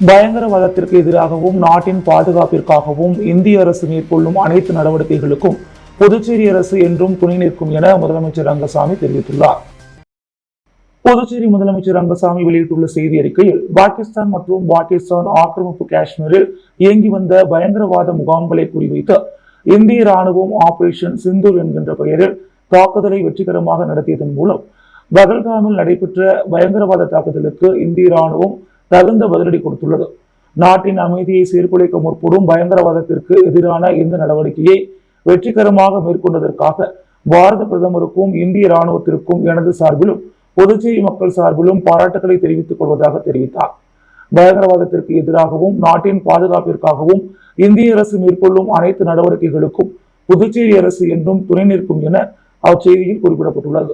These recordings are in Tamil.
பயங்கரவாதத்திற்கு எதிராகவும் நாட்டின் பாதுகாப்பிற்காகவும் இந்திய அரசு மேற்கொள்ளும் அனைத்து நடவடிக்கைகளுக்கும் புதுச்சேரி அரசு என்றும் துணை நிற்கும் என முதலமைச்சர் ரங்கசாமி தெரிவித்துள்ளார். புதுச்சேரி முதலமைச்சர் ரங்கசாமி வெளியிட்டுள்ள செய்தி அறிக்கையில், பாகிஸ்தான் மற்றும் பாகிஸ்தான் ஆக்கிரமிப்பு காஷ்மீரில் இயங்கி வந்த பயங்கரவாத முகாம்களை குறிவைத்து இந்திய ராணுவம் ஆபரேஷன் சிந்தூர் என்கின்ற பெயரில் தாக்குதலை வெற்றிகரமாக நடத்தியதன் மூலம் பகல்காமில் நடைபெற்ற பயங்கரவாத தாக்குதலுக்கு இந்திய ராணுவம் தகுந்த பதிலடி கொடுத்துள்ளது. நாட்டின் அமைதியை சீர்குலைக்க முற்படும் பயங்கரவாதத்திற்கு எதிரான இந்த நடவடிக்கையை வெற்றிகரமாக மேற்கொண்டதற்காக பாரத பிரதமருக்கும் இந்திய ராணுவத்திற்கும் எனது சார்பிலும் புதுச்சேரி மக்கள் சார்பிலும் பாராட்டுகளை தெரிவித்துக் கொள்வதாக தெரிவித்தார். பயங்கரவாதத்திற்கு எதிராகவும் நாட்டின் பாதுகாப்பிற்காகவும் இந்திய அரசு மேற்கொள்ளும் அனைத்து நடவடிக்கைகளுக்கும் புதுச்சேரி அரசு என்றும் துணை நிற்கும் என அச்செய்தியில் குறிப்பிடப்பட்டுள்ளது.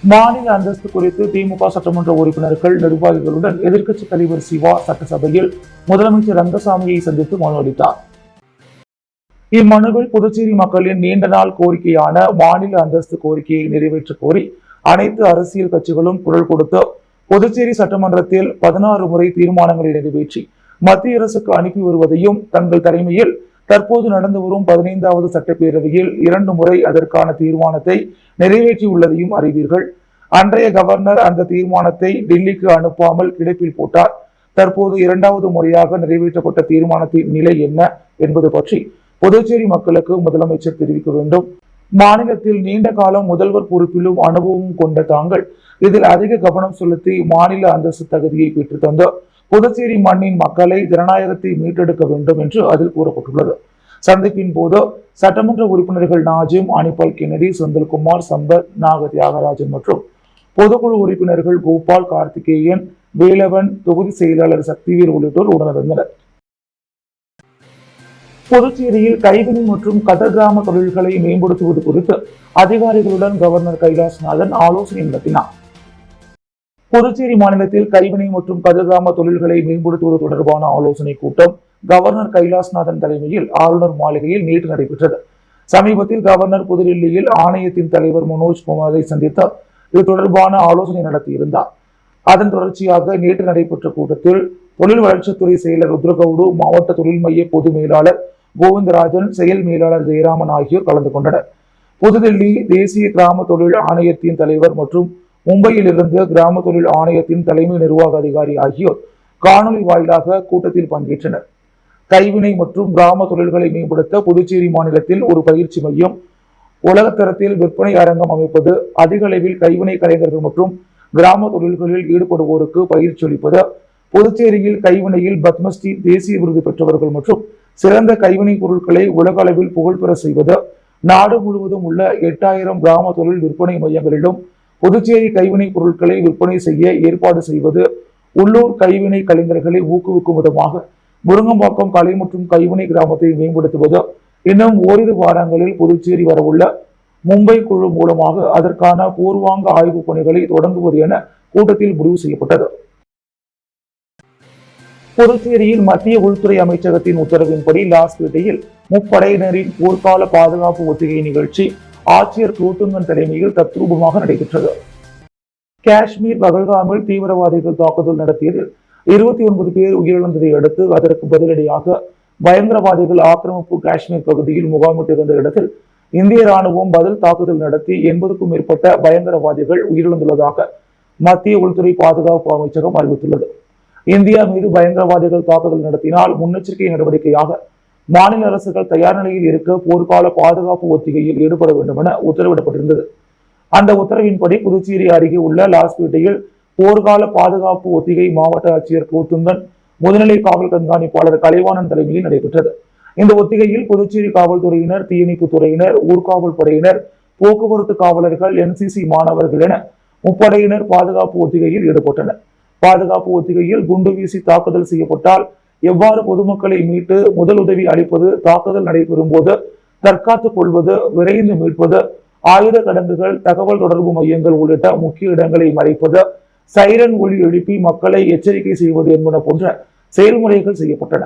மாநில அந்தஸ்து குறித்து திமுக சட்டமன்ற உறுப்பினர்கள் நிர்வாகிகளுடன் எதிர்க்கட்சி தலைவர் சிவா சட்டசபையில் முதலமைச்சர் ரங்கசாமியை சந்தித்து மனு அளித்தார். இம்மனுவில் புதுச்சேரி மக்களின் நீண்ட நாள் கோரிக்கையான மாநில அந்தஸ்து கோரிக்கையை நிறைவேற்ற கோரி அனைத்து அரசியல் கட்சிகளும் குரல் கொடுத்து புதுச்சேரி சட்டமன்றத்தில் 16 முறை தீர்மானங்களை நிறைவேற்றி மத்திய அரசுக்கு அனுப்பி வருவதையும், தங்கள் தலைமையில் தற்போது நடந்து வரும் 15வது சட்டப்பேரவையில் 2 முறை அதற்கான தீர்மானத்தை நிறைவேற்றியுள்ளதையும் அறிவீர்கள். அன்றைய கவர்னர் அந்த தீர்மானத்தை டெல்லிக்கு அனுப்பாமல் கிடப்பில் போட்டார். தற்போது 2வது முறையாக நிறைவேற்றப்பட்ட தீர்மானத்தின் நிலை என்ன என்பது பற்றி புதுச்சேரி மக்களுக்கு முதலமைச்சர் தெரிவிக்க வேண்டும். மாநிலத்தில் நீண்ட காலம் முதல்வர் பொறுப்பிலும் அனுபவமும் கொண்ட தாங்கள் இதில் அதிக கவனம் செலுத்தி மாநில அந்தஸ்து தகுதியை பெற்று தந்த புதுச்சேரி மண்ணின் மக்களை ஜனநாயகத்தை மீட்டெடுக்க வேண்டும் என்று அதில் கூறப்பட்டுள்ளது. சந்திப்பின் போது சட்டமன்ற உறுப்பினர்கள் நாஜிம், அனிபால் கென்னடி, செந்தில்குமார், சம்பத், நாக தியாகராஜன் மற்றும் பொதுக்குழு உறுப்பினர்கள் கோபால், கார்த்திகேயன், வேலவன், தொகுதி செயலாளர் சக்திவேல் உள்ளிட்டோர் உடனிருந்தனர். புதுச்சேரியில் கைவினை மற்றும் கதர் கிராம தொழில்களை மேம்படுத்துவது குறித்து அதிகாரிகளுடன் கவர்னர் கைலாஷ்நாதன் ஆலோசனை நடத்தினார். புதுச்சேரி மாநிலத்தில் கைவினை மற்றும் கதர் கிராம தொழில்களை மேம்படுத்துவது தொடர்பான ஆலோசனை கூட்டம் கவர்னர் கைலாஷ்நாதன் தலைமையில் ஆளுநர் மாளிகையில் நேற்று நடைபெற்றது. சமீபத்தில் கவர்னர் புதுடில்லியில் ஆணையத்தின் தலைவர் மனோஜ் குமாரை சந்தித்து இது தொடர்பான ஆலோசனை நடத்தியிருந்தார். அதன் தொடர்ச்சியாக நேற்று நடைபெற்ற கூட்டத்தில் தொழில் வளர்ச்சித்துறை செயலர் ருத்ரகவுடு, மாவட்ட தொழில் மைய பொது மேலாளர் கோவிந்தராஜன், செயல் மேலாளர் ஜெயராமன் ஆகியோர் கலந்து கொண்டனர். புதுதில்லி தேசிய கிராம தொழில் ஆணையத்தின் தலைவர் மற்றும் மும்பையில் இருந்து கிராம தொழில் ஆணையத்தின் தலைமை நிர்வாக அதிகாரி ஆகியோர் காணொலி வாயிலாக கூட்டத்தில் பங்கேற்றனர். கைவினை மற்றும் கிராம தொழில்களை மேம்படுத்த புதுச்சேரி மாநிலத்தில் ஒரு பயிற்சி மையம், உலகத்தரத்தில் விற்பனை அரங்கம் அமைப்பது, அதிக அளவில் கைவினை கலைஞர்கள் மற்றும் கிராம தொழில்களில் ஈடுபடுவோருக்கு பயிற்சி அளிப்பது, புதுச்சேரியில் கைவினையில் பத்மஸ்ரீ தேசிய விருது பெற்றவர்கள் மற்றும் சிறந்த கைவினை பொருட்களை உலக அளவில் புகழ்பெற செய்வது, நாடு முழுவதும் உள்ள 8000 கிராம தொழில் விற்பனை மையங்களிலும் புதுச்சேரி கைவினை பொருட்களை விற்பனை செய்ய ஏற்பாடு செய்வது, உள்ளூர் கைவினை கலைஞர்களை ஊக்குவிக்கும் விதமாக முருங்கம்பாக்கம் கலை மற்றும் கைவினை கிராமத்தை மேம்படுத்துவது, இன்னும் ஓரிரு வாரங்களில் புதுச்சேரி வரவுள்ள மும்பை குழு மூலமாக அதற்கான பூர்வாங்க ஆய்வுப் பணிகளை தொடங்குவது என கூட்டத்தில் முடிவு செய்யப்பட்டது. புதுச்சேரியில் மத்திய உள்துறை அமைச்சகத்தின் உத்தரவின்படி லாஸ்பேட்டையில் முப்படையினரின் போர்க்கால பாதுகாப்பு ஒத்திகை நிகழ்ச்சி ஆட்சியர் குலோத்துங்கன் தலைமையில் தத்ரூபமாக நடைபெற்றது. காஷ்மீர் பகல்காமில் தீவிரவாதிகள் தாக்குதல் நடத்தியதில் 29 பேர் உயிரிழந்ததை அடுத்து அதற்கு பதிலடியாக பயங்கரவாதிகள் ஆக்கிரமிப்பு காஷ்மீர் பகுதியில் முகாமிட்டிருந்த இடத்தில் இந்திய ராணுவம் பதில் தாக்குதல் நடத்தி 80க்கும் மேற்பட்ட பயங்கரவாதிகள் உயிரிழந்துள்ளதாக மத்திய உள்துறை பாதுகாப்பு அமைச்சகம் அறிவித்துள்ளது. இந்தியா மீது பயங்கரவாதிகள் தாக்குதல் நடத்தினால் முன்னெச்சரிக்கை நடவடிக்கையாக மாநில அரசுகள் தயார் நிலையில் இருக்க போர்க்கால பாதுகாப்பு ஒத்திகையில் ஈடுபட வேண்டும் என உத்தரவிடப்பட்டிருந்தது. அந்த உத்தரவின்படி புதுச்சேரி அருகே உள்ள லாஸ்பேட்டையில் போர்க்கால பாதுகாப்பு ஒத்திகை மாவட்ட ஆட்சியர் குலோத்துங்கன், முதுநிலை காவல் கண்காணிப்பாளர் கலைவாணன் தலைமையில் நடைபெற்றது. இந்த ஒத்திகையில் புதுச்சேரி காவல்துறையினர், தீயணைப்பு துறையினர், ஊர்காவல் படையினர், போக்குவரத்து காவலர்கள், NCC மாணவர்கள் என முப்படையினர் பாதுகாப்பு ஒத்திகையில் ஈடுபட்டனர். பாதுகாப்பு ஒத்திகையில் குண்டு வீசி தாக்குதல் செய்யப்பட்டால் எவ்வாறு பொதுமக்களை மீட்டு முதல் உதவி அளிப்பது, தாக்குதல் நடைபெறும் போது தற்காத்துக் கொள்வது, விரைந்து மீட்பது, ஆயுத கடங்குகள், தகவல் தொடர்பு மையங்கள் உள்ளிட்ட முக்கிய இடங்களை மறைப்பது, சைரன் ஒலி எழுப்பி மக்களை எச்சரிக்கை செய்வது என்பன போன்ற செயல்முறைகள் செய்யப்பட்டன.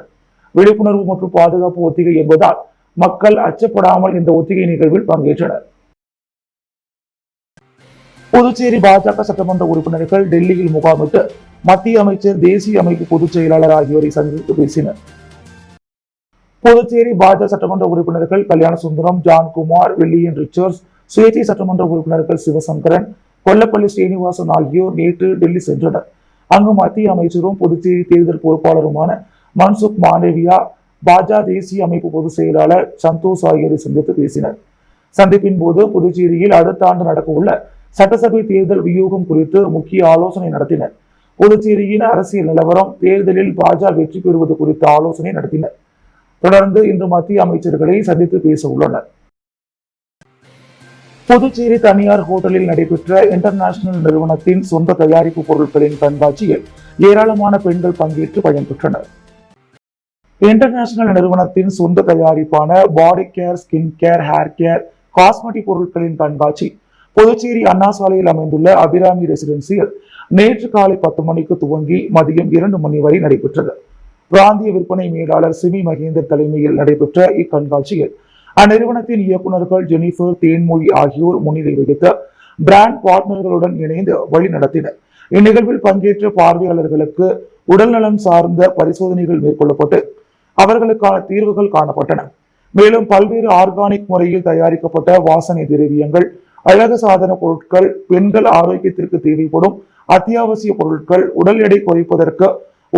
விழிப்புணர்வு மற்றும் பாதுகாப்பு ஒத்திகை என்பதால் மக்கள் அச்சப்படாமல் இந்த ஒத்திகை நிகழ்வில் பங்கேற்றனர். புதுச்சேரி பாஜக சட்டமன்ற உறுப்பினர்கள் டெல்லியில் முகாமிட்டு மத்திய அமைச்சர், தேசிய அமைப்பு பொதுச் செயலாளர் ஆகியோரை சந்தித்து பேசினர். புதுச்சேரி பாஜக சட்டமன்ற உறுப்பினர்கள் கல்யாண சுந்தரம், ஜான்குமார், வில்லியன் ரிச்சர்ட்ஸ், சுயேட்சை சட்டமன்ற உறுப்பினர்கள் சிவசங்கரன், கொல்லப்பள்ளி ஸ்ரீனிவாசன் ஆகியோர் நேற்று டெல்லி சென்றனர். அங்கு மத்திய அமைச்சரும் புதுச்சேரி தேர்தல் பொறுப்பாளருமான மன்சுக் மாண்டவியா, பாஜக தேசிய அமைப்பு பொதுச் செயலாளர் சந்தோஷ் ஆகியோரை சந்தித்து பேசினர். சந்திப்பின் போது புதுச்சேரியில் அடுத்த ஆண்டு நடக்க உள்ள சட்டசபை தேர்தல் வியூகம் குறித்து முக்கிய ஆலோசனை நடத்தினர். புதுச்சேரியின் அரசியல் நிலவரம், தேர்தலில் பாஜக வெற்றி பெறுவது குறித்த ஆலோசனை நடத்தினர். தொடர்ந்து இன்று மத்திய அமைச்சர்களை சந்தித்து பேச உள்ளனர். புதுச்சேரி தனியார் ஹோட்டலில் நடைபெற்ற இன்டர்நேஷனல் நிறுவனத்தின் சொந்த தயாரிப்பு பொருட்களின் கண்காட்சியில் ஏராளமான பெண்கள் பங்கேற்று பயன்பெற்றனர். இன்டர்நேஷனல் நிறுவனத்தின் சொந்த தயாரிப்பான body care, skin care, hair care, cosmetic பொருட்களின் கண்காட்சி புதுச்சேரி அண்ணா சாலையில் அமைந்துள்ள அபிராமி ரெசிடென்சியில் நேற்று காலை 10 மணிக்கு துவங்கி மதியம் 2 மணி வரை நடைபெற்றது. பிராந்திய விற்பனை மேலாளர் சிமி மகேந்தர் தலைமையில் நடைபெற்ற இக்கண்காட்சியில் அந்நிறுவனத்தின் இயக்குநர்கள் ஜெனிஃபர், தேன்மொழி ஆகியோர் முன்னிலை வகித்த பிராண்ட் பார்ட்னர்களுடன் இணைந்து வழி நடத்தினர். இந்நிகழ்வில் பங்கேற்ற பார்வையாளர்களுக்கு உடல்நலம் சார்ந்த பரிசோதனைகள் மேற்கொள்ளப்பட்டு அவர்களுக்கான தீர்வுகள் காணப்பட்டன. மேலும் பல்வேறு ஆர்கானிக் முறையில் தயாரிக்கப்பட்ட வாசனை திரவியங்கள், அழகு சாதன பொருட்கள், பெண்கள் ஆரோக்கியத்திற்கு தேவைப்படும் அத்தியாவசிய பொருட்கள், உடல் எடை குறைப்பதற்கு,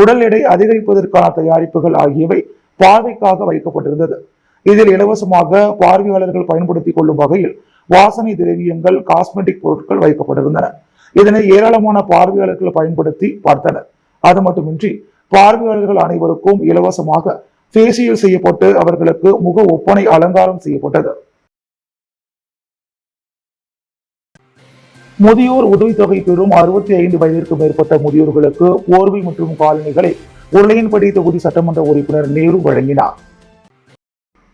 உடல் எடை அதிகரிப்பதற்கான தயாரிப்புகள் ஆகியவை பார்வைக்காக வைக்கப்பட்டிருந்தது. இதில் இலவசமாக பார்வையாளர்கள் பயன்படுத்திக் கொள்ளும் வகையில் வாசனை திரவியங்கள், காஸ்மெட்டிக் பொருட்கள் வைக்கப்பட்டிருந்தன. இதனை ஏராளமான பார்வையாளர்கள் பயன்படுத்தி பார்த்தனர். அது மட்டுமின்றி பார்வையாளர்கள் அனைவருக்கும் இலவசமாக ஃபேஷியல் செய்யப்பட்டு அவர்களுக்கு முக ஒப்பனை அலங்காரம் செய்யப்பட்டது. முதியோர் உதவித்தொகை பெறும் 65 வயதிற்கு மேற்பட்ட முதியோர்களுக்கு போர்வை மற்றும் காலணிகளை உருளையன்படி தொகுதி சட்டமன்ற உறுப்பினர் நேரு வழங்கினார்.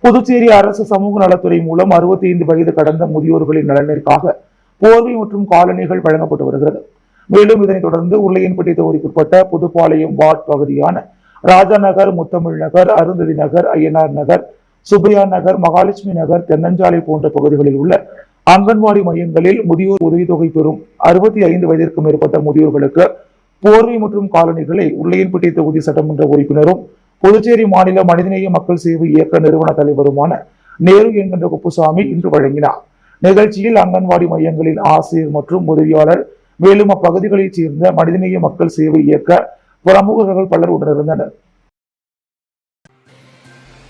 புதுச்சேரி அரசு சமூக நலத்துறை மூலம் 65 வயது கடந்த முதியோர்களின் நலனிற்காக போர்வை மற்றும் காலணிகள் வழங்கப்பட்டு வருகிறது. மேலும் இதனைத் தொடர்ந்து உருளையன்பட்டி தொகுதிக்குட்பட்ட புதுப்பாளையம் வார்டு பகுதியான ராஜா நகர், முத்தமிழ் நகர், அருந்ததி நகர், ஐயனார் நகர், சுப்பையா நகர், மகாலட்சுமி நகர், தென்னஞ்சாலை போன்ற பகுதிகளில் உள்ள அங்கன்வாடி மையங்களில் முதியோர் உதவித்தொகை பெறும் 65 வயதிற்கு மேற்பட்ட முதியோர்களுக்கு போர்வை மற்றும் காலணிகளை உருளையன்பட்டி தொகுதி சட்டமன்ற உறுப்பினரும் புதுச்சேரி மாநில மனிதநேய மக்கள் சேவை இயக்க நிறுவன தலைவருமான நேரு என்கின்ற குப்புசாமி இன்று வழங்கினார். நிகழ்ச்சியில் அங்கன்வாடி மையங்களின் ஆசிரியர் மற்றும் உதவியாளர், மேலும் அப்பகுதிகளைச் சேர்ந்த மனிதநேய மக்கள் சேவை இயக்க பிரமுகர்கள் பலர் உடனிருந்தனர்.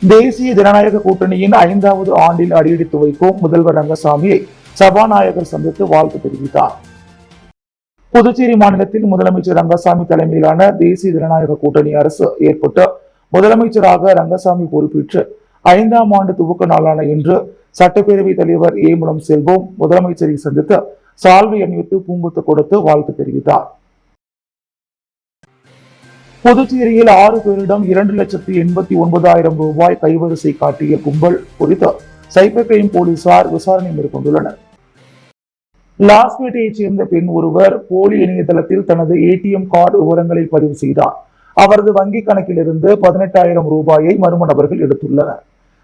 தேசிய ஜனநாயக கூட்டணியின் 5வது ஆண்டில் அடியெடுத்து வைக்கும் முதல்வர் ரங்கசாமியை சபாநாயகர் சந்தித்து வாழ்த்து தெரிவித்தார். புதுச்சேரி மாநிலத்தில் முதலமைச்சர் ரங்கசாமி தலைமையிலான தேசிய ஜனநாயக கூட்டணி அரசு ஏற்பட்டு முதலமைச்சராக ரங்கசாமி பொறுப்பேற்று 5ஆம் ஆண்டு துவக்க நாளான இன்று சட்டப்பேரவைத் தலைவர் ஏமுலம் செல்வம் முதலமைச்சரை சந்தித்து சால்வை அணிவித்து பூங்கொத்து கொடுத்து வாழ்த்து தெரிவித்தார். புதுச்சேரியில் 6 பேரிடம் 2,89,000 ரூபாய் கைவரிசை காட்டிய கும்பல் குறித்து சைபர் கிரைம் போலீசார் விசாரணை மேற்கொண்டுள்ளனர். லாஸ்பேட்டையைச் சேர்ந்த பெண் ஒருவர் போலி இணையதளத்தில் தனது ஏடிஎம் கார்டு விவரங்களை பதிவு செய்தார். அவரது வங்கிக் கணக்கில் இருந்து 18,000 ரூபாயை மர்ம நபர்கள் எடுத்துள்ளனர்.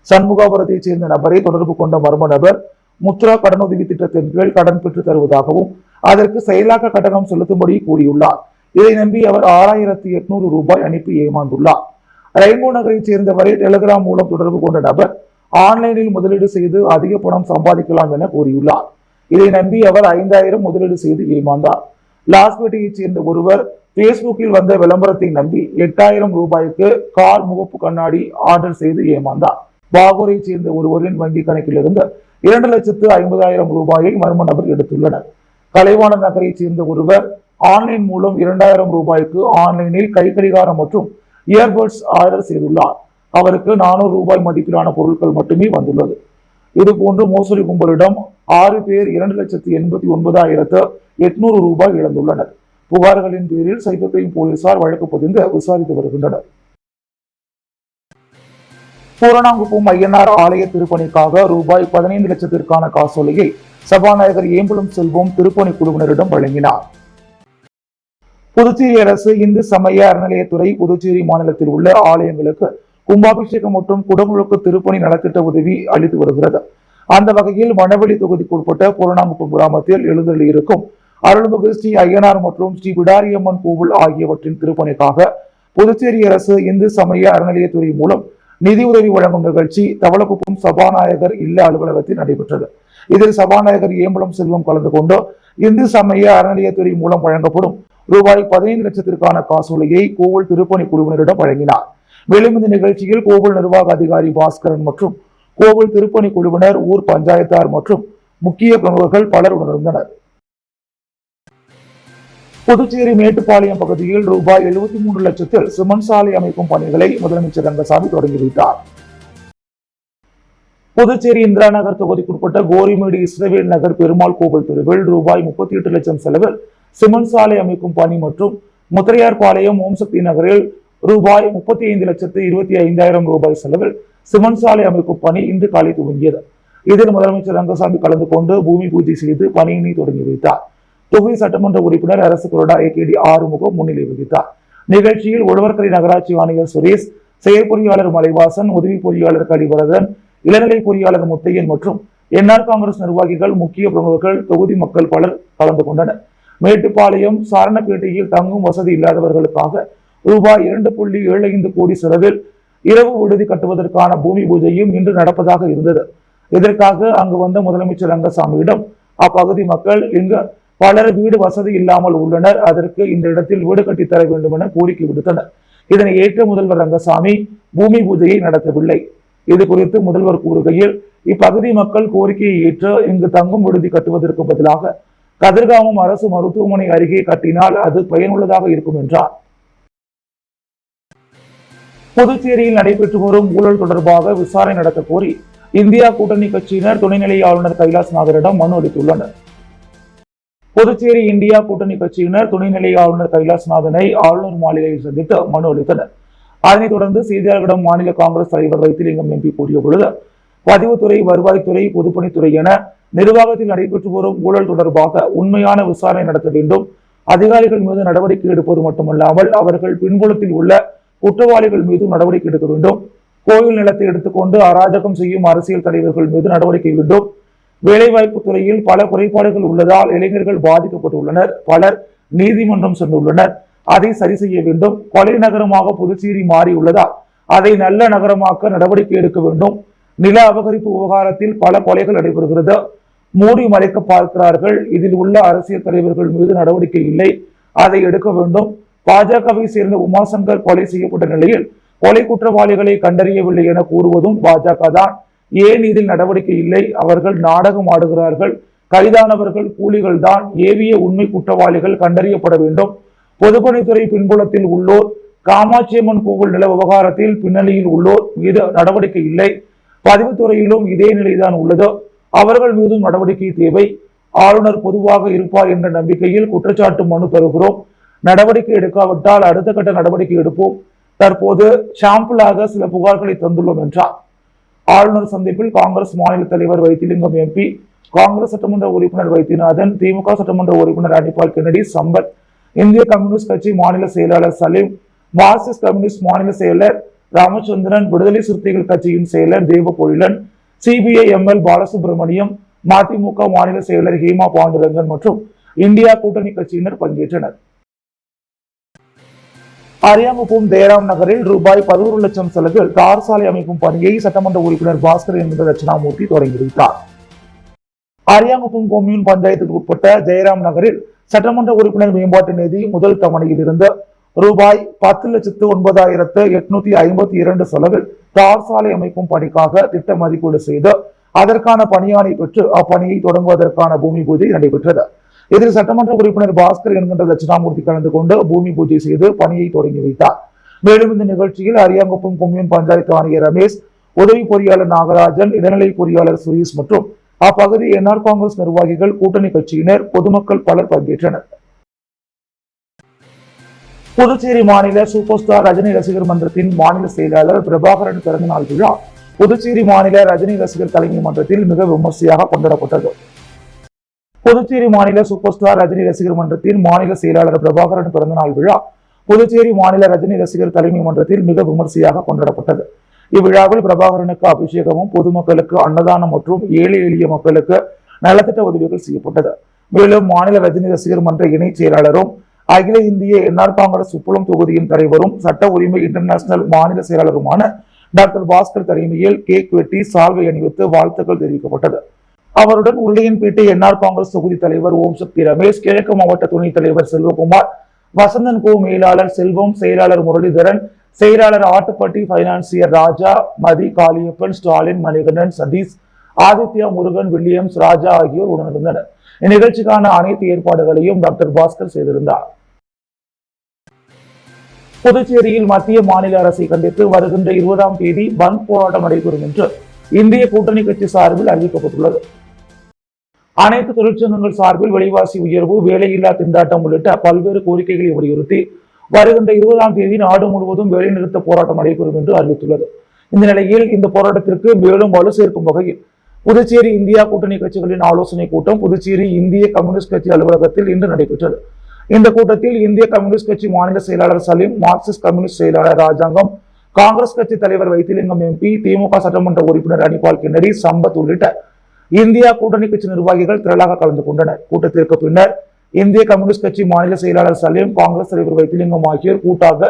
சண்முகாபுரத்தைச் சேர்ந்த நபரை தொடர்பு கொண்ட மர்ம நபர் முத்ரா கடனுதவி திட்டத்தின் கீழ் கடன் பெற்று தருவதாகவும் அதற்கு செயலாக்க கட்டணம் செலுத்தும்படி கூறியுள்ளார். இதை நம்பி அவர் 6,800 ரூபாய் அனுப்பி ஏமாந்துள்ளார். ரெயின்போ நகரைச் சேர்ந்தவரை டெலிகிராம் மூலம் தொடர்பு கொண்ட நபர் ஆன்லைனில் முதலீடு செய்து அதிக பணம் சம்பாதிக்கலாம் என கூறியுள்ளார். இதை நம்பி அவர் 5,000 முதலீடு செய்து ஏமாந்தார். லாஸ்பேட்டையைச் சேர்ந்த ஒருவர் பேஸ்புக்கில் வந்த விளம்பரத்தை நம்பி 8,000 ரூபாய்க்கு கார் முகப்பு கண்ணாடி ஆர்டர் செய்து ஏமாந்தார். பாகூரைச் சேர்ந்த ஒருவரின் வங்கி கணக்கில் இருந்து 2,50,000 ரூபாயை மர்ம நபர் எடுத்துள்ளனர். கலைவாணர் நகரைச் சேர்ந்த ஒருவர் ஆன்லைன் மூலம் 2,000 ரூபாய்க்கு ஆன்லைனில் கைக்கடிகாரம் மற்றும் இயர்பட்ஸ் ஆர்டர் செய்துள்ளார். அவருக்கு 400 ரூபாய் மதிப்பிலான பொருட்கள் மட்டுமே வந்துள்ளது. இதுபோன்று மோசடி கும்பலிடம் 6 பேர் 2,89,800 ரூபாய் இழந்துள்ளனர். புகார்களின் பேரில் சைபர் கிரைம் போலீசார் வழக்கு பதிந்து விசாரித்து வருகின்றனர். பூரணாங்குப்பம் ஐயனார் ஆலய திருப்பணிக்காக ரூபாய் 15 லட்சத்திற்கான காசோலையை சபாநாயகர் ஏம்பலம் செல்வம் திருப்பணி குழுவினரிடம் வழங்கினார். புதுச்சேரி அரசு இந்து சமய அறநிலையத்துறை புதுச்சேரி மாநிலத்தில் உள்ள ஆலயங்களுக்கு கும்பாபிஷேகம் மற்றும் குடமுழுக்கு திருப்பணி நலத்திட்ட உதவி அளித்து வருகிறது. அந்த வகையில் மணவெளி தொகுதிக்குட்பட்ட பூரணாங்குப்பம் கிராமத்தில் எழுந்தருளி இருக்கும் அருள்மிகு ஸ்ரீ ஐயனார் மற்றும் ஸ்ரீ பிடாரியம்மன் கோவில் ஆகியவற்றின் திருப்பணிக்காக புதுச்சேரி அரசு இந்து சமய அறநிலையத்துறை மூலம் நிதியுதவி வழங்கும் நிகழ்ச்சி தவளக்குப்பம் சபாநாயகர் இல்ல அலுவலகத்தில் நடைபெற்றது. இதில் சபாநாயகர் ஏம்பலம் செல்வம் கலந்து கொண்டு இந்து சமய அறநிலையத்துறை மூலம் வழங்கப்படும் ரூபாய் 15 லட்சத்திற்கான காசோலையை கோவில் திருப்பணி குழுவினரிடம் வழங்கினார். மேலும் இந்த நிகழ்ச்சியில் கோவில் நிர்வாக அதிகாரி பாஸ்கரன் மற்றும் கோவில் திருப்பணி குழுவினர், ஊர் பஞ்சாயத்தார் மற்றும் முக்கிய பிரமுகர்கள் பலர் உணர்ந்தனர். புதுச்சேரி மேட்டுப்பாளையம் பகுதியில் ரூபாய் 73 லட்சத்தில் சிமெண்ட் சாலை அமைக்கும் பணிகளை முதலமைச்சர் ரங்கசாமி தொடங்கி வைத்தார். புதுச்சேரி இந்திரா நகர் தொகுதிக்குட்பட்ட கோரிமேடு இஸ்ரவேல் நகர் பெருமாள் கோவில் தெருவில் ரூபாய் 38 லட்சம் செலவில் சிமெண்ட் சாலை அமைக்கும் பணி மற்றும் முத்திரையார்பாளையம் ஓம்சக்தி நகரில் ரூபாய் 35,25,000 ரூபாய் செலவில் சிமெண்ட் சாலை அமைக்கும் பணி இன்று காலை துவங்கியது. இதில் முதலமைச்சர் ரங்கசாமி கலந்து கொண்டு பூமி பூஜை செய்து பணியினை தொடங்கி வைத்தார். தொகுதி சட்டமன்ற உறுப்பினர் அரசு கொறடா AKD ஆறுமுகம் முன்னிலை வகித்தார். நிகழ்ச்சியில் உழவர்கரை நகராட்சி ஆணையர் சுரேஷ், செயற்பொறியாளர் மலைவாசன், உதவி பொறியாளர் கலிவரதன், இளநிலை பொறியாளர் முத்தையன் மற்றும் NR காங்கிரஸ் நிர்வாகிகள், முக்கிய பிரமுகர்கள், தொகுதி மக்கள் பலர் கலந்து கொண்டனர். மேட்டுப்பாளையம் சாரணப்பேட்டையில் தங்கும் வசதி இல்லாதவர்களுக்காக ரூபாய் 2.75 கோடி செலவில் இரவு விடுதி கட்டுவதற்கான பூமி பூஜையும் இன்று நடப்பதாக இருந்தது. இதற்காக அங்கு வந்த முதலமைச்சர் ரங்கசாமியிடம் அப்பகுதி மக்கள் இங்கு பலர் வீடு வசதி இல்லாமல் உள்ளனர், அதற்கு இந்த இடத்தில் வீடு கட்டித்தர வேண்டும் என கோரிக்கை விடுத்தனர். இதனை ஏற்ற முதல்வர் ரங்கசாமி பூமி பூஜையை நடத்தவில்லை. இது குறித்து முதல்வர் கூறுகையில், இப்பகுதி மக்கள் கோரிக்கையை ஏற்று இங்கு தங்கும் விடுதி கட்டுவதற்கு பதிலாக கதிர்காமம் அரசு மருத்துவமனை அருகே கட்டினால் அது பயனுள்ளதாக இருக்கும் என்றார். புதுச்சேரியில் நடைபெற்று வரும் ஊழல் தொடர்பாக விசாரணை நடத்த கோரி இந்தியா கூட்டணி கட்சியினர் துணைநிலை ஆளுநர் கைலாஷ்நாதரிடம் மனு அளித்துள்ளனர். புதுச்சேரி இந்தியா கூட்டணி கட்சியினர் துணைநிலை ஆளுநர் கைலாஷ்நாதனை ஆளுநர் மாளிகையில் சந்தித்து மனு அளித்தனர். அதனைத் தொடர்ந்து செய்தியாளர்களிடம் மாநில காங்கிரஸ் தலைவர் வைத்திலிங்கம் MP கூறிய பொழுது, பதிவுத்துறை, வருவாய்த்துறை, பொதுப்பணித்துறை என நிர்வாகத்தில் நடைபெற்று வரும் ஊழல் தொடர்பாக உண்மையான விசாரணை நடத்த வேண்டும். அதிகாரிகள் மீது நடவடிக்கை எடுப்பது மட்டுமல்லாமல் அவர்கள் பின்புலத்தில் உள்ள குற்றவாளிகள் மீது நடவடிக்கை எடுக்க வேண்டும். கோயில் நிலத்தை எடுத்துக்கொண்டு அராஜகம் செய்யும் அரசியல் தலைவர்கள் மீது நடவடிக்கை வேண்டும். வேலைவாய்ப்பு துறையில் பல குறைபாடுகள் உள்ளதால் இளைஞர்கள் பாதிக்கப்பட்டுள்ளனர். பலர் நீதிமன்றம் சென்றுள்ளனர். அதை சரி செய்ய வேண்டும். கொலை நகரமாக புதுச்சேரி மாறியுள்ளதால் அதை நல்ல நகரமாக்க நடவடிக்கை எடுக்க வேண்டும். நில அபகரிப்பு விவகாரத்தில் பல கொலைகள் நடைபெறுகிறது. மூடி மறைக்க பார்க்கிறார்கள். இதில் உள்ள அரசியல் தலைவர்கள் மீது நடவடிக்கை இல்லை, அதை எடுக்க வேண்டும். பாஜகவை சேர்ந்த உமாசங்கர் கொலை செய்யப்பட்ட நிலையில் கொலை குற்றவாளிகளை கண்டறியவில்லை என கூறுவதும் பாஜக தான். ஏன் இதில் நடவடிக்கை இல்லை? அவர்கள் நாடகம் ஆடுகிறார்கள். கைதானவர்கள் கூலிகள் தான். ஏவிய உண்மை குற்றவாளிகள் கண்டறியப்பட வேண்டும். பொதுப்பணித்துறை பின்புலத்தில் உள்ளோர், காமாட்சியம்மன் கோவில் நில விவகாரத்தில் பின்னணியில் உள்ளோர் மீது நடவடிக்கை இல்லை. பதிவுத்துறையிலும் இதே நிலைதான் உள்ளது. அவர்கள் மீதும் நடவடிக்கை தேவை. ஆளுநர் பொதுவாக இருப்பார் என்ற நம்பிக்கையில் குற்றச்சாட்டு மனு தருகிறோம். நடவடிக்கை எடுக்காவிட்டால் அடுத்த கட்ட நடவடிக்கை எடுப்போம். தற்போது சாம்பிளாக சில புகார்களை தந்துள்ளோம் என்றார். ஆளுநர் சந்திப்பில் காங்கிரஸ் மாநில தலைவர் வைத்திலிங்கம் MP, காங்கிரஸ் சட்டமன்ற உறுப்பினர் வைத்தியநாதன், திமுக சட்டமன்ற உறுப்பினர் அனிபால் கென்னடி, சம்பத், இந்திய கம்யூனிஸ்ட் கட்சி மாநில செயலாளர் சலீம், மார்க்சிஸ்ட் கம்யூனிஸ்ட் மாநில செயலர் ராமச்சந்திரன், விடுதலை சிறுத்தைகள் கட்சியின் செயலர் தேவபொழிலன், CBI ML பாலசுப்ரமணியம், மதிமுக மாநில செயலர் ஹேமா பாண்டுரங்கன் மற்றும் இந்தியா கூட்டணி கட்சியினர் பங்கேற்றனர். அரியாங்குப்பம் ஜெயராம் நகரில் ரூபாய் 11 லட்சம் செலவில் தார் சாலை அமைக்கும் பணியை சட்டமன்ற உறுப்பினர் பாஸ்கர் என்கிற தட்சிணாமூர்த்தி தொடங்கி வைத்தார். அரியாங்குப்பம் கொம்யூன் பஞ்சாயத்துக்கு உட்பட்ட ஜெயராம் நகரில் சட்டமன்ற உறுப்பினர் மேம்பாட்டு நிதி முதல் தவணையில் இருந்து ரூபாய் 10,09,852 செலவில் தார் சாலை அமைக்கும் பணிக்காக திட்ட மதிப்பீடு செய்து அதற்கான பணியாணை பெற்று அப்பணியை தொடங்குவதற்கான பூமி பூஜை நடைபெற்றது. இதில் சட்டமன்ற உறுப்பினர் பாஸ்கர் என்கின்ற தட்சிணாமூர்த்தி கலந்து கொண்டு பூமி பூஜை செய்து பணியை தொடங்கி வைத்தார். மேலும் இந்த நிகழ்ச்சியில் அரியாங்குப்பம் கொம்யூன் பஞ்சாயத்து ஆணையர் ரமேஷ், உதவி பொறியாளர் நாகராஜன், இளநிலை பொறியாளர் சுரேஷ் மற்றும் அப்பகுதி NR காங்கிரஸ் நிர்வாகிகள், கூட்டணி கட்சியினர், பொதுமக்கள் பலர் பங்கேற்றனர். புதுச்சேரி மாநில சூப்பர் ஸ்டார் ரஜினி ரசிகர் மன்றத்தின் மாநில செயலாளர் பிரபாகரன் பிறந்தநாள் விழா புதுச்சேரி மாநில ரஜினி ரசிகர் தலைமை மன்றத்தில் மிக விமர்சையாக கொண்டாடப்பட்டது. புதுச்சேரி மாநில சூப்பர் ஸ்டார் ரஜினி ரசிகர் மன்றத்தின் மாநில செயலாளர் பிரபாகரன் பிறந்தநாள் விழா புதுச்சேரி மாநில ரஜினி ரசிகர் தலைமை மன்றத்தில் மிக விமர்சையாக கொண்டாடப்பட்டது. இவ்விழாவில் பிரபாகரனுக்கு அபிஷேகமும், பொதுமக்களுக்கு அன்னதானம் மற்றும் ஏழை எளிய மக்களுக்கு நலத்திட்ட உதவிகள் செய்யப்பட்டது. மேலும் மாநில ரஜினி ரசிகர் மன்ற இணைச் செயலாளரும் அகில இந்திய என்ஆர் காங்கிரஸ் உப்பளம் தொகுதியின் தலைவரும் சட்ட உரிமை இன்டர்நேஷனல் மாநில செயலாளருமான டாக்டர் பாஸ்கர் தலைமையில் கேக் வெட்டி சால்வை அணிவித்து வாழ்த்துக்கள் தெரிவிக்கப்பட்டது. அவருடன் உருளையன்பேட்டை என்ஆர் காங்கிரஸ் தொகுதி தலைவர் ஓம் சக்தி ரமேஷ், கிழக்கு மாவட்ட துணைத் தலைவர் செல்வகுமார், வசந்தன் கோ மேலாளர் செல்வம், செயலாளர் முரளிதரன், செயலாளர் ஆட்டுப்பட்டி பைனான்சியர் ராஜா, மதி, காளியப்பன், ஸ்டாலின், மணிகண்டன், சதீஷ், ஆதித்யா, முருகன், வில்லியம்ஸ், ராஜா ஆகியோர் உடனிருந்தனர். இந்நிகழ்ச்சிக்கான அனைத்து ஏற்பாடுகளையும் டாக்டர் பாஸ்கர் செய்திருந்தார். புதுச்சேரியில் மத்திய மாநில அரசை கண்டித்து வருகின்ற 20ஆம் தேதி பந்த் போராட்டம் நடைபெறும் என்று இந்திய கூட்டணி கட்சி சார்பில் அறிவிக்கப்பட்டுள்ளது. அனைத்து தொழிற்சங்கங்கள் சார்பில் விலைவாசி உயர்வு, வேலையில்லா திண்டாட்டம் உள்ளிட்ட பல்வேறு கோரிக்கைகளை வலியுறுத்தி வருகின்ற 20ஆம் தேதி நாடு முழுவதும் வேலைநிறுத்த போராட்டம் நடைபெறும் என்று அறிவித்துள்ளது. இந்த நிலையில் இந்த போராட்டத்திற்கு மேலும் வலு சேர்க்கும் வகையில் புதுச்சேரி இந்தியா கூட்டணி கட்சிகளின் ஆலோசனை கூட்டம் புதுச்சேரி இந்திய கம்யூனிஸ்ட் கட்சி அலுவலகத்தில் இன்று நடைபெற்றது. இந்த கூட்டத்தில் இந்திய கம்யூனிஸ்ட் கட்சி மாநில செயலாளர் சலீம், மார்க்சிஸ்ட் கம்யூனிஸ்ட் செயலாளர் ராஜாங்கம், காங்கிரஸ் கட்சி தலைவர் வைத்திலிங்கம் எம்பி, திமுக சட்டமன்ற உறுப்பினர் அனிபால் கென்னடி, சம்பத் உள்ளிட்ட இந்தியா கூட்டணி கட்சி நிர்வாகிகள் திரளாக கலந்து கொண்டனர். கூட்டத்திற்கு பின்னர் இந்திய கம்யூனிஸ்ட் கட்சி மாநில செயலாளர் சலீம், காங்கிரஸ் தலைவர் வைத்திலிங்கம் ஆகியோர் கூட்டாக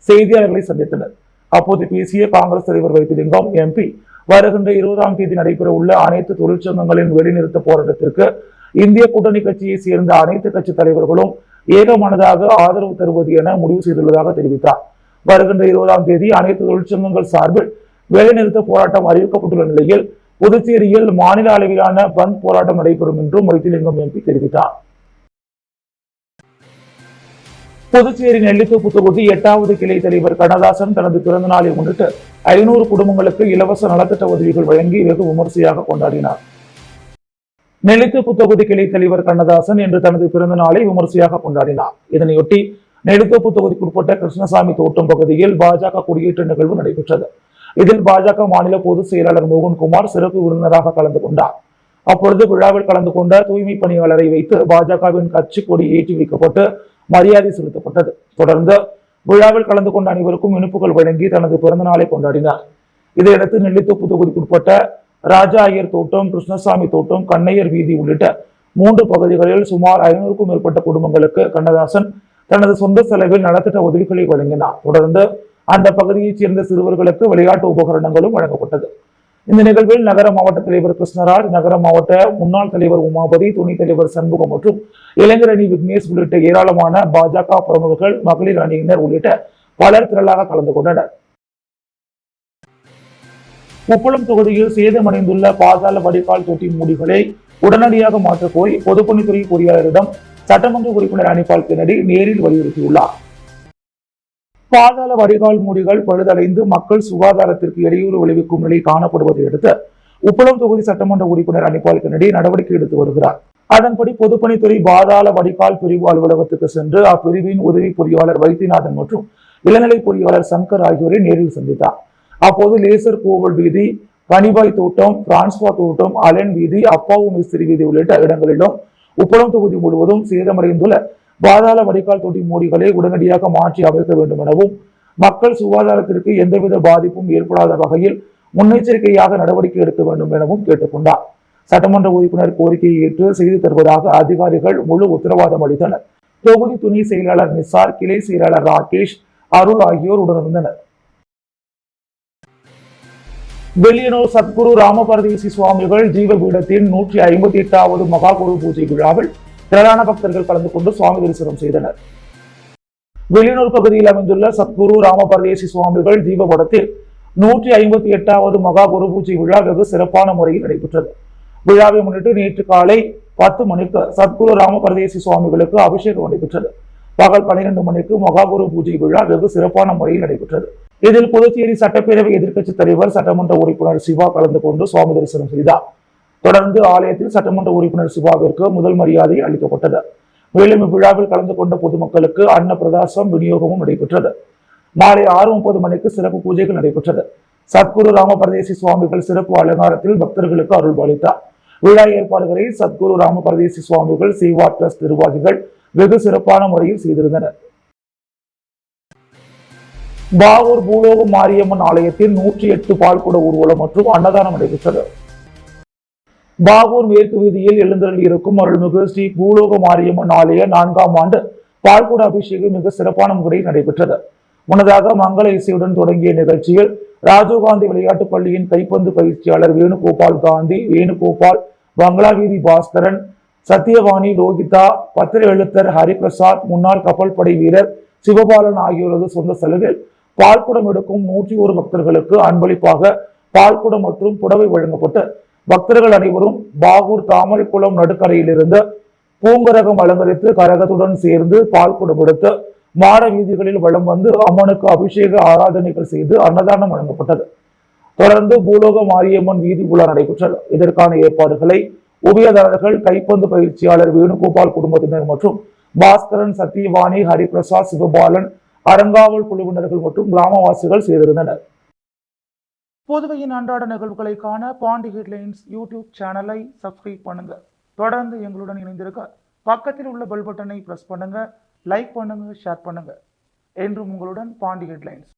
செய்தியாளர்களை சந்தித்தனர். அப்போது பேசிய காங்கிரஸ் தலைவர் வைத்திலிங்கம் எம்பி, வருகின்ற 20ஆம் தேதி நடைபெற உள்ள அனைத்து தொழிற்சங்கங்களின் வேலைநிறுத்த போராட்டத்திற்கு இந்திய கூட்டணி கட்சியை சேர்ந்த அனைத்து கட்சி தலைவர்களும் ஏகமனதாக ஆதரவு தருவது என முடிவு செய்துள்ளதாக தெரிவித்தார். வருகின்ற 20ஆம் தேதி அனைத்து தொழிற்சங்கங்கள் சார்பில் வேலைநிறுத்த போராட்டம் அறிவிக்கப்பட்டுள்ள நிலையில் புதுச்சேரியில் மாநில அளவிலான பந்த் போராட்டம் நடைபெறும் என்றும் வைத்திலிங்கம் எம்பி தெரிவித்தார். புதுச்சேரி நெல்லித்தோப்பு தொகுதி 8வது கிளை தலைவர் கண்ணதாசன் தனது பிறந்த நாளை முன்னிட்டு 500 குடும்பங்களுக்கு இலவச நலத்திட்ட உதவிகள் வழங்கி வெகு விமர்சையாக கொண்டாடினார். நெல்லித்தோப்பு தொகுதி கிளை தலைவர் கண்ணதாசன் இன்று தனது பிறந்த நாளை விமர்சையாக கொண்டாடினார். இதனையொட்டி நெல்லித்தோப்பு தொகுதிக்குட்பட்ட கிருஷ்ணசாமி தோட்டம் பகுதியில் பாஜக கொடியேற்ற நிகழ்வு நடைபெற்றது. இதில் பாஜக மாநில பொதுச் செயலாளர் மோகன்குமார் சிறப்பு விருந்தினராக கலந்து கொண்டார். அப்பொழுது விழாவில் கலந்து கொண்ட தூய்மை பணியாளரை வைத்து பாஜகவின் கட்சி கொடி ஏற்றி வைக்கப்பட்டு மரியாதை செலுத்தப்பட்டது. தொடர்ந்து விழாவில் கலந்து கொண்ட அனைவருக்கும் இனிப்புகள் வழங்கி தனது பிறந்த நாளை கொண்டாடினார். இதையடுத்து நெல்லித்தோப்பு தொகுதிக்குட்பட்ட ராஜா ஐயர் தோட்டம், கிருஷ்ணசாமி தோட்டம், கண்ணையர் வீதி உள்ளிட்ட 3 பகுதிகளில் சுமார் 500க்கும் மேற்பட்ட குடும்பங்களுக்கு கண்ணதாசன் தனது சொந்த செலவில் நலத்திட்ட உதவிகளை வழங்கினார். தொடர்ந்து அந்த பகுதியைச் சேர்ந்த சிறுவர்களுக்கு விளையாட்டு உபகரணங்களும் வழங்கப்பட்டது. இந்த நிகழ்வில் நகர மாவட்ட தலைவர் கிருஷ்ணராஜ், நகர மாவட்ட முன்னாள் தலைவர் உமாபதி, துணைத் தலைவர் சண்முகம் மற்றும் இளைஞர் அணி விக்னேஷ் உள்ளிட்ட ஏராளமான பாஜக பிரமுகர்கள், மகளிர் அணியினர் உள்ளிட்ட பலர் திரளாக கலந்து கொண்டனர். உப்பளம் தொகுதியில் சேதமடைந்துள்ள பாதாள வடிகால் தொட்டி மூடிகளை உடனடியாக மாற்றக் கோரி பொதுப்பணித்துறை பொறியாளரிடம் சட்டமன்ற உறுப்பினர் அனிபால் கென்னடி நேரில் வலியுறுத்தியுள்ளார். பாதாள வடிகால் மூடிகள் பழுதடைந்து மக்கள் சுகாதாரத்திற்கு இடையூறு விளைவிக்கும் நிலை காணப்படுவதை அடுத்து உப்பளம் தொகுதி சட்டமன்ற உறுப்பினர் அனிபால் கென்னடி நடவடிக்கை எடுத்து வருகிறார். அதன்படி பொதுப்பணித்துறை பாதாள வடிகால் பிரிவு அலுவலகத்துக்கு சென்று அப்பிரிவின் உதவி பொறியாளர் வைத்தியநாதன் மற்றும் இளநிலை பொறியாளர் சங்கர் ஆகியோரை நேரில் சந்தித்தார். அப்போது லேசர் கோவில் வீதி, கனிபாய் தோட்டம், பிரான்ஸ்வா தோட்டம், அலன் வீதி, அப்பாவு மிஸ்திரி வீதி உள்ளிட்ட இடங்களிலும் உப்பளம் தொகுதி முழுவதும் சேதமடைந்துள்ள பாதாள வடிகால் தொட்டி மூடிகளை உடனடியாக மாற்றி அமைக்க வேண்டும் எனவும் மக்கள் சுகாதாரத்திற்கு எந்தவித பாதிப்பும் ஏற்படாத வகையில் முன்னெச்சரிக்கையாக நடவடிக்கை எடுக்க வேண்டும் எனவும் கேட்டுக்கொண்டார். சட்டமன்ற உறுப்பினர் கோரிக்கையை ஏற்று செய்து தருவதாக அதிகாரிகள் முழு உத்தரவாதம் அளித்தனர். தொகுதி துணை செயலாளர் நிசார், கிளை செயலாளர் ராகேஷ், அருள் ஆகியோர் உடனிருந்தனர். வெளியனூர் சத்குரு ராமபரதேசி சுவாமிகள் ஜீவபீடத்தின் 158வது மகா குரு பூஜை விழாவில் திரளான பக்தர்கள் கலந்து கொண்டு சுவாமி தரிசனம் செய்தனர். வெளியனூர் பகுதியில் அமைந்துள்ள சத்குரு ராமபரதேசி சுவாமிகள் ஜீவபடத்தில் 158வது மகா குரு பூஜை விழா வெகு சிறப்பான முறையில் நடைபெற்றது. விழாவை முன்னிட்டு நேற்று காலை 10 மணிக்கு சத்குரு ராமபரதேசி சுவாமிகளுக்கு அபிஷேகம் நடைபெற்றது. பகல் 12 மணிக்கு மகா குரு பூஜை விழா வெகு சிறப்பான முறையில் நடைபெற்றது. இதில் புதுச்சேரி சட்டப்பேரவை எதிர்க்கட்சி தலைவர் சட்டமன்ற உறுப்பினர் சிவா கலந்து கொண்டு சுவாமி தரிசனம் செய்தார். தொடர்ந்து ஆலயத்தில் சட்டமன்ற உறுப்பினர் சிவாவிற்கு முதல் மரியாதை அளிக்கப்பட்டது. மேலும் இவ்விழாவில் கலந்து கொண்ட பொதுமக்களுக்கு அன்ன பிரதாசம் விநியோகமும் நடைபெற்றது. மாலை 6:30 மணிக்கு சிறப்பு பூஜைகள் நடைபெற்றது. சத்குரு ராமபரதேசி சுவாமிகள் சிறப்பு அலங்காரத்தில் பக்தர்களுக்கு அருள் பாலித்தார். விழா ஏற்பாடுகளை சத்குரு ராமபரதேசி சுவாமிகள் சேவா டிரஸ்ட் நிர்வாகிகள் வெகு சிறப்பான முறையில் செய்திருந்தனர். பாகூர் பூலோக மாரியம்மன் ஆலயத்தில் 108 பால்குட ஊர்வலம் மற்றும் அன்னதானம் நடைபெற்றது. பாகூர் மேற்கு வீதியில் எழுந்தருளியிருக்கும் அருள்மிகு ஸ்ரீ பூலோக மாரியம்மன் ஆலய 4ஆம் ஆண்டு பால்குட அபிஷேகம் மிக சிறப்பான முறையில் நடைபெற்றது. முன்னதாக மங்கள இசையுடன் தொடங்கிய நிகழ்ச்சியில் ராஜீவ்காந்தி விளையாட்டுப் பள்ளியின் கைப்பந்து பயிற்சியாளர் வேணுகோபால் காந்தி, வேணுகோபால், பங்களாவீதி பாஸ்கரன், சத்யவாணி, லோகிதா, பத்திர எழுத்தர் ஹரிபிரசாத், முன்னாள் கப்பல் படை வீரர் சிவபாலன் ஆகியோரது சொந்த செலவில் பால்குடம் எடுக்கும் 101 பக்தர்களுக்கு அன்பளிப்பாக பால்குடம் மற்றும் புடவை வழங்கப்பட்டு பக்தர்கள் அனைவரும் பாகூர் தாமரைக்குளம் நடுக்கரையிலிருந்து பூங்கரகம் அலங்கரித்து கரகத்துடன் சேர்ந்து பால்குடம் எடுத்து மாட வீதிகளில் வலம் வந்து அம்மனுக்கு அபிஷேக ஆராதனைகள் செய்து அன்னதானம் வழங்கப்பட்டது. தொடர்ந்து பூலோக மாரியம்மன் வீதி உலா நடைபெற்றது. இதற்கான ஏற்பாடுகளை உபயதாரர்கள், கைப்பந்து பயிற்சியாளர் வேணுகோபால் குடும்பத்தினர் மற்றும் பாஸ்கரன், சத்யவாணி, ஹரிபிரசாத், சிவபாலன், அறங்காவல் குழுவினர்கள் மற்றும் கிராமவாசிகள் செய்திருந்தனர். புதுவையின் அன்றாட நிகழ்வுகளை காண பாண்டி ஹெட்லைன்ஸ் யூடியூப் சேனலை சப்ஸ்கிரைப் பண்ணுங்க. தொடர்ந்து எங்களுடன் இணைந்திருக்க பக்கத்தில் உள்ள பெல் பட்டனை பிரஸ் பண்ணுங்க. லைக் பண்ணுங்க, ஷேர் பண்ணுங்க. என்றும் உங்களுடன் பாண்டி ஹெட்லைன்ஸ்.